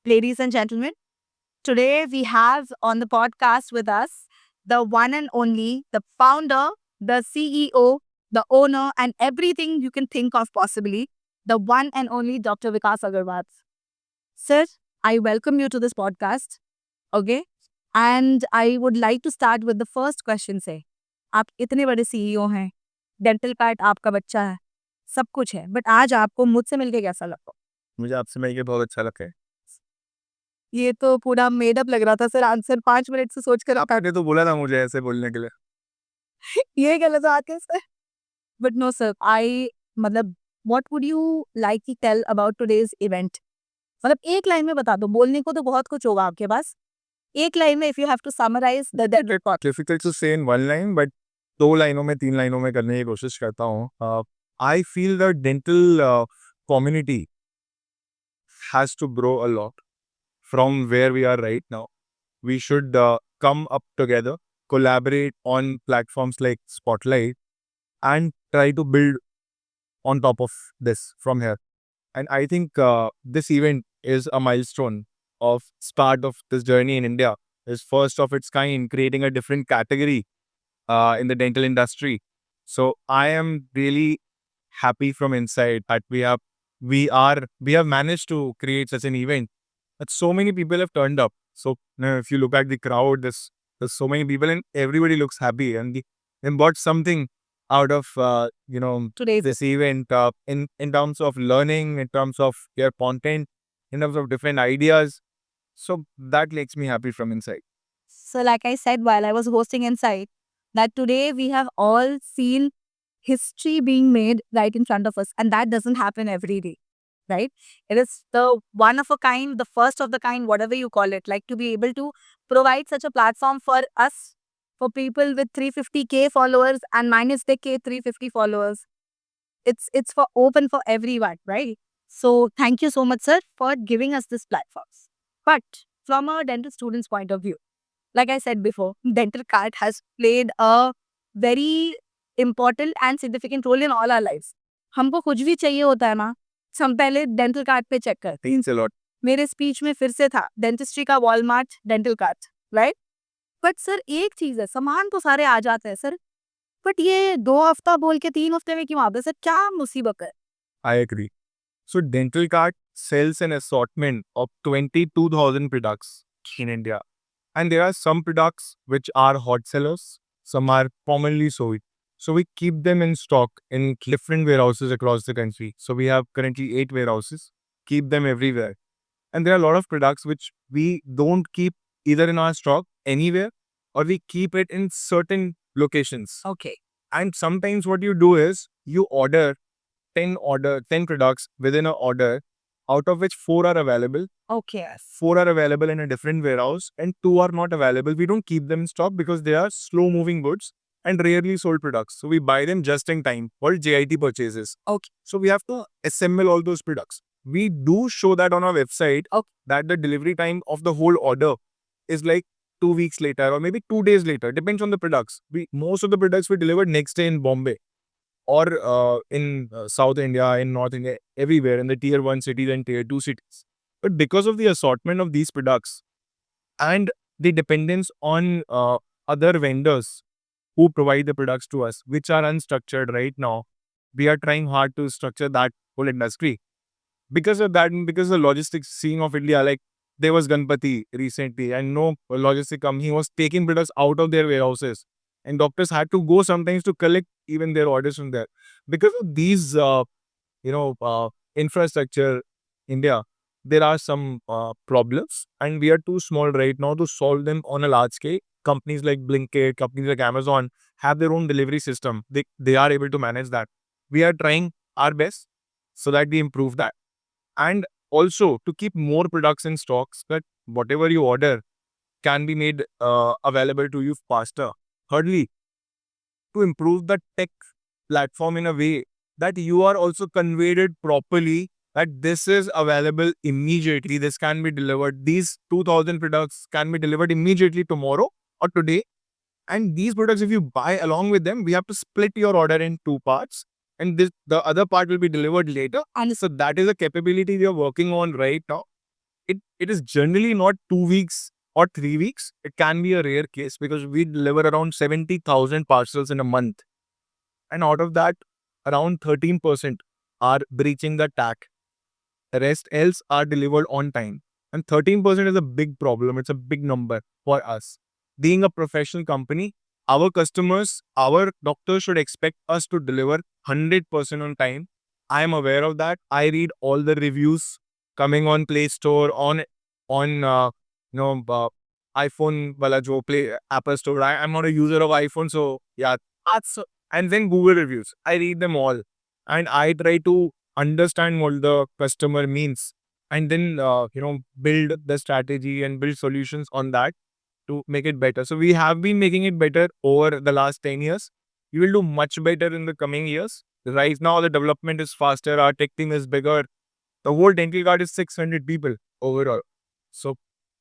Ladies and gentlemen, today we have on the podcast with us the one and only, the founder, the CEO, the owner, and everything you can think of possibly, the one and only Dr. Vikas Agarwal. Sir, I welcome you to this podcast. Okay. And I would like to start with the first question से आप इतने बड़े CEO हैं, dental card आपका बच्चा है, सब कुछ है, बट आज आपको मुझसे मिलके कैसा लगा? मुझे आपसे मिलके बहुत अच्छा लगा है। ये तो पूरा मेड अप लग रहा था सर, आंसर 5 मिनट से सोच कर आप आपने तो बोला था मुझे ऐसे बोलने के लिए। ये गलत बात है sir. But no sir, I मतलब what would you like to tell about today's event? मतलब एक लाइन में बता दो, बोलने को तो बहुत कुछ होगा आपके पास। एक लाइन में if you have to summarise the record. Difficult to say in one line but 2 लाइनों में 3 लाइनों में करने की कोशिश करता हूँ। I feel the dental community has to grow a lot from where we are right now. We should come up together, collaborate on platforms like Spotlight, and try to build on top of this from here. And I think this event is a milestone of start of this journey in India. Is first of its kind, creating a different category in the dental industry. So I am really happy from inside that we have managed to create such an event. That so many people have turned up. So if you look at the crowd, there's so many people and everybody looks happy and bought something out of Today's this event in terms of learning, in terms of their content, in terms of different ideas. So that makes me happy from inside. So, like I said while I was hosting Insight, that today we have all seen history being made right in front of us, and that doesn't happen every day, right? It is the one of a kind, the first of the kind, whatever you call it, like to be able to provide such a platform for us, for people with 350K followers and minus the K 350 followers. It's for open for everyone, right? So, thank you so much, sir, for giving us this platforms. But from a dental student's point of view, like I said before, dental card has played a very important and significant role in all our lives. हमको कुछ भी चाहिए होता है ना, हम पहले dental card पे चेक करते हैं। Means a lot. मेरे स्पीच में फिर से था डेंटिस्ट्री का Walmart dental card, right? But sir एक चीज है, सामान तो सारे आ जाते हैं सर, बट ये 2 हफ्ता बोल के 3 हफ्ते में क्यों आते हैं सर? क्या मुसीबत है? I agree. So Dental Cart sells an assortment of 22,000 products in India. And there are some products which are hot sellers, some are commonly sold. So we keep them in stock in different warehouses across the country. So we have currently 8 warehouses, keep them everywhere. And there are a lot of products which we don't keep either in our stock anywhere or we keep it in certain locations. Okay. And sometimes what you do is you order 10 products within an order, out of which 4 are available. Okay. 4 are available in a different warehouse and 2 are not available. We don't keep them in stock because they are slow moving goods and rarely sold products. So we buy them just in time, called JIT purchases. Okay. So we have to assemble all those products. We do show that on our website Okay. that the delivery time of the whole order is like 2 weeks later or maybe 2 days later. Depends on the products. Most of the products we delivered next day in Bombay or in South India, in North India, everywhere in the tier 1 cities and tier 2 cities. But because of the assortment of these products and the dependence on other vendors who provide the products to us, which are unstructured right now, we are trying hard to structure that whole industry. Because of that, and because the logistics scene of India, like there was Ganpati recently, and no logistic company was taking products out of their warehouses, and doctors had to go sometimes to collect even their orders from there. Because of these, infrastructure, India, there are some problems, and we are too small right now to solve them on a large scale. Companies like Blinkit, companies like Amazon have their own delivery system. They are able to manage that. We are trying our best so that we improve that. And also to keep more products in stocks that whatever you order can be made available to you faster. Thirdly, to improve the tech platform in a way that you are also conveyed it properly, that this is available immediately, this can be delivered, these 2000 products can be delivered immediately tomorrow or today. And these products, if you buy along with them, we have to split your order in 2 parts and the other part will be delivered later. And so that is a capability we are working on right now. it is generally not 2 weeks or 3 weeks. It can be a rare case because we deliver around 70,000 parcels in a month. And out of that, around 13% are breaching the tag. The rest else are delivered on time. And 13% is a big problem. It's a big number for us. Being a professional company, our customers, our doctors should expect us to deliver 100% on time. I am aware of that. I read all the reviews coming on Play Store, on you know iPhone wala jo Play Apple Store. I'm not a user of iPhone, so yeah. That's, and then Google reviews. I read them all, and I try to understand what the customer means, and then build the strategy and build solutions on that to make it better. So we have been making it better over the last 10 years. We will do much better in the coming years. Right now the development is faster, our tech team is bigger. The whole dental guard is 600 people overall. So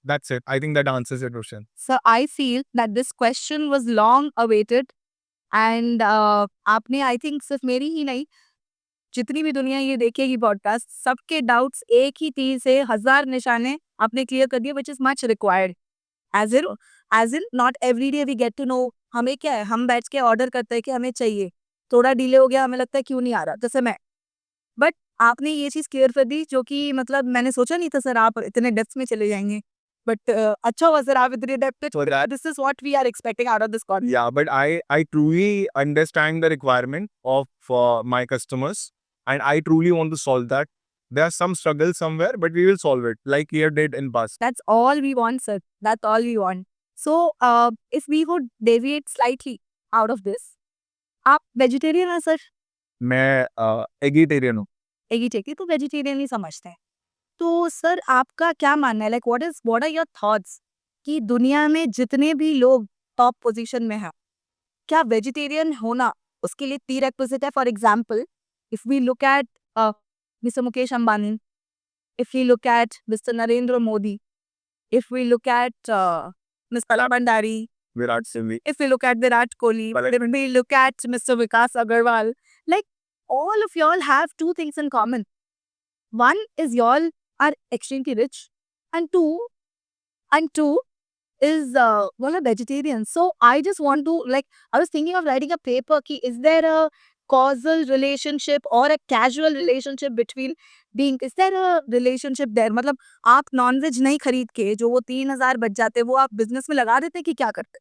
that's it. I think that answers your question. So I feel that this question was long awaited and आपने I think सिर्फ मेरी ही नहीं जितनी भी दुनिया ये देखेगी podcast सबके डाउट्स एक ही तीर से 1000 निशाने आपने क्लियर कर दिए which is much required as in not every day we get to know हमें क्या है हम बैठ के ऑर्डर करते हैं कि हमें चाहिए थोड़ा डिले हो गया हमें लगता है क्यों नहीं आ रहा जैसे मैं बट आपने ये चीज क्लियर कर दी जो कि मतलब मैंने सोचा नहीं था सर आप इतने डेप्थ में चले जाएंगे बट अच्छा हुआ सर आप इतने depth So that, this is what we are expecting out of this call yeah, but I truly understand the requirement of my customers, and I truly want to solve that. There are some struggles somewhere, but we will solve it like we did in past. That's all we want, sir. That's all we want. So, if we would deviate slightly out of this, आप vegetarian हैं sir मैं eggetarian हूँ. Eggetarian तो vegetarian ही समझते हैं तो sir आपका क्या मानना है like what are your thoughts कि दुनिया में जितने भी लोग टॉप पोजीशन में हैं क्या वेजिटेरियन होना उसके लिए प्री रेक्विजिट है for example if we look at mister Mukesh Ambani if we look at mister Narendra Modi if we look at Ms. Pala Bhandari, Virat Singh. if we look at Virat Kohli, Correct. if we look at Mr. Vikas Agarwal, like all of y'all have two things in common. One is y'all are extremely rich, and two is y'all are vegetarian. So I just want to I was thinking of writing a paper. Ki, is there a causal relationship or a casual relationship between being? Is there a relationship there? मतलब आप nonveg नहीं खरीद के जो वो 3000 बच जाते वो आप बिजनेस में लगा देते कि क्या करते?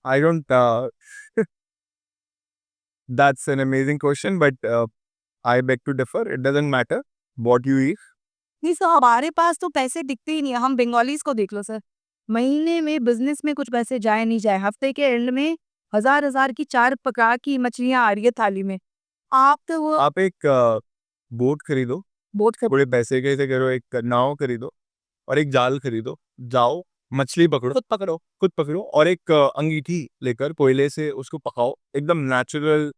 I don't. That's an amazing question, but I beg to differ. It doesn't matter what you eat. नहीं सर हमारे पास तो पैसे दिखते ही नहीं है हम बंगालीज को देख लो सर महीने में बिजनेस में कुछ पैसे जाए नहीं जाए हफ्ते के एंड में हजार की 4 प्रकार की मछलियां आ रही है थाली में आप तो वो आप एक बोट खरीदो, बोट थोड़े पैसे के से करो, एक नाव खरीदो और एक जाल खरीदो. जाओ, मछली पकड़ो, खुद पकड़ो और एक अंगीठी लेकर कोयले से उसको पकाओ, एकदम नेचुरल,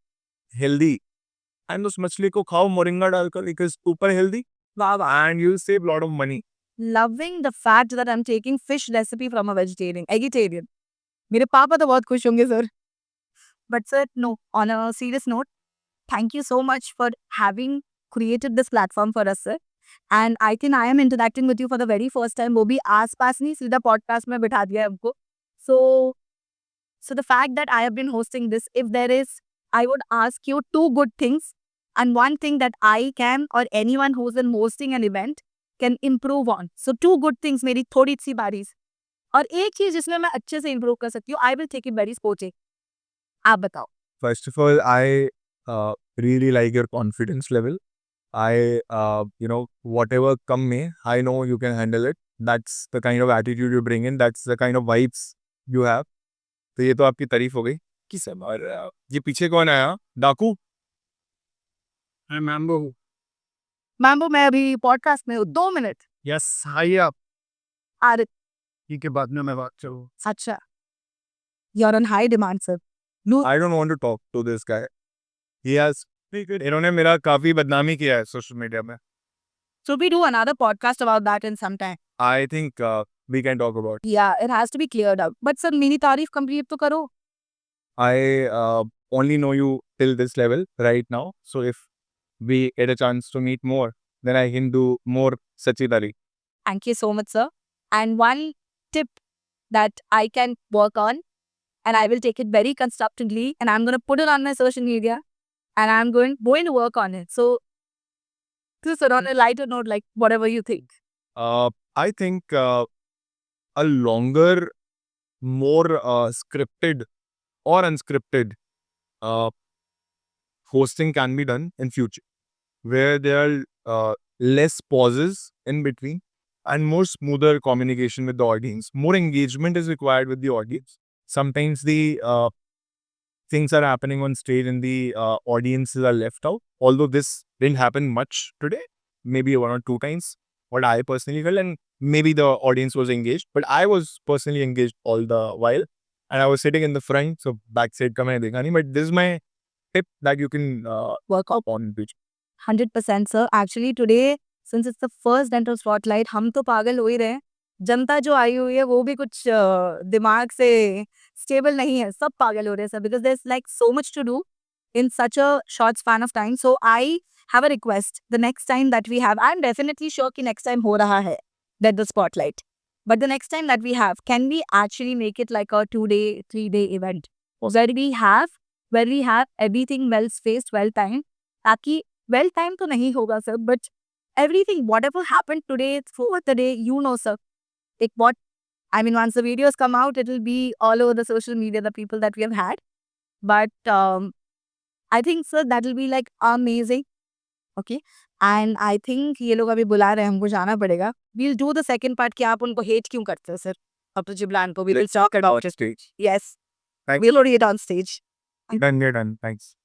हेल्दी, एंड उस मछली को खाओ मोरिंगा डालकर बिकॉज ऊपर हेल्दी वाह वाह and you save lot of money. loving the fact that I'm taking fish recipe from a vegetarian. मेरे पापा तो बहुत खुश होंगे sir. But sir, no, on a serious note, thank you so much for having created this platform for us, sir. And I think I am interacting with you for the very first time. वो भी आस-पास नहीं सीधा podcast में बिठा दिया है हमको. So the fact that I have been hosting this, if there is, I would ask you two good things and one thing that I can or anyone who's in hosting an event can improve on. So two good things मेरी थोड़ी सी बारी से. और एक चीज जिसमें मैं अच्छे से improve कर सकती हूँ, I will take it very sporty. आप बताओ. First of all, I really like your confidence level. I, whatever come may, I know you can handle it. That's the kind of attitude you bring in. That's the kind of vibes you have. तो ये तो आपकी तारीफ हो गई कि सब. और ये पीछे कौन आया? डाकू? मैम्बो. मैम्बो मैं अभी पॉडकास्ट में हूँ 2 मिनट. यस, आइए आप. अरे ठीक है, बाद में मैं बात करूँ. अच्छा. You're on high demand, sir. No, I don't want to talk to this guy. He has. इन्होंने मेरा काफी बदनामी किया है सोशल मीडिया में. so we do another podcast about that in some time. I think we can talk about. Yeah, it has to be cleared up. But sir, मेरी तारीफ complete तो करो. I only know you till this level right now. So if we get a chance to meet more, then I can do more Sachi Tari. Thank you so much, sir. And one tip that I can work on, and I will take it very constructively, and I'm going to put it on my social media, and I'm going to work on it. So, this is on a lighter note, like whatever you think. I think a longer, more scripted or unscripted uh, hosting can be done in future, where there are less pauses in between and more smoother communication with the audience. More engagement is required with the audience. Sometimes the things are happening on stage and the audiences are left out. Although this didn't happen much today, maybe one or two times, what I personally felt, and maybe the audience was engaged, but I was personally engaged all the while. And I was sitting in the front, so backside ka maine dekha nahi. But this is my tip that you can Work out on which 100%, sir. Actually, today, since it's the first dental spotlight, हम तो पागल हो ही रहे हैं. जनता जो आई हुई है वो भी कुछ दिमाग से स्टेबल नहीं है. सब पागल हो रहे हैं sir, because there's like so much to do in such a short span of time. So I have a request. The next time that we have, I'm definitely sure कि next time हो रहा है that the spotlight. But the next time that we have, can we actually make it like a 2-day, 3-day event where we have everything well spaced, well timed, ताकि well timed तो नहीं होगा sir, but everything whatever happened today throughout the day, you know sir, like what I mean, once the videos come out, it will be all over the social media, the people that we have had. But I think sir that will be like amazing. Okay, and I think ये लोग अभी बुला रहे हैं, हमको जाना पड़ेगा. We'll do the second part कि आप उनको hate क्यों करते हो sir. अब तो जिब्रान को we will talk about it. stage. Yes, Thanks. we'll already it on stage. Done. Thanks.